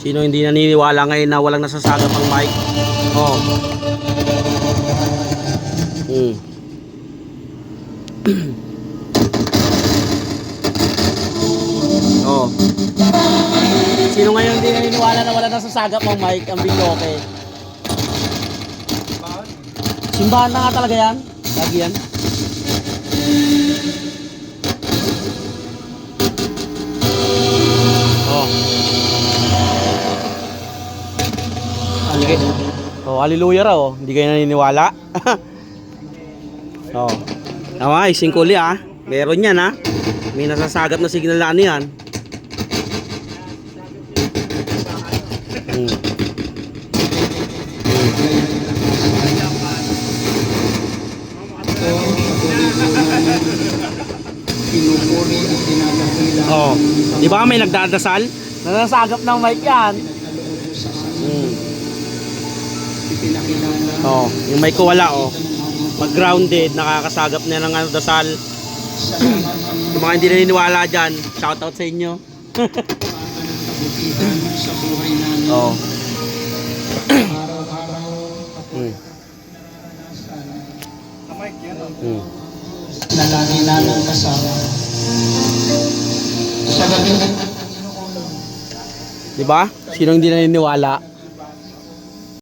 Sino hindi naniniwala ngayon na walang nasasagap ang mic? Oh. Oh. Sino ngayon hindi naniniwala na wala nasasagap ang mic? Ang video okay. Simbahan na nga talaga yan. Lagi yan. Oh. Oh, hallelujah raw. Oh. Hindi kayo naniniwala. Oh. Tama, ising kuli ah. Meron yan ah. May nasasagap na signal na ano yan. Oh, di ba may nagdadasal? Nasasagap ng mic yan. Oh, yung mic ko wala oh. Pag grounded, nakakasagap na ng dasal. Yung mga hindi naniniwala dyan, shoutout sa inyo. Oh. Na lagi nalang kasama sa gabi. Diba? Sino hindi naniniwala?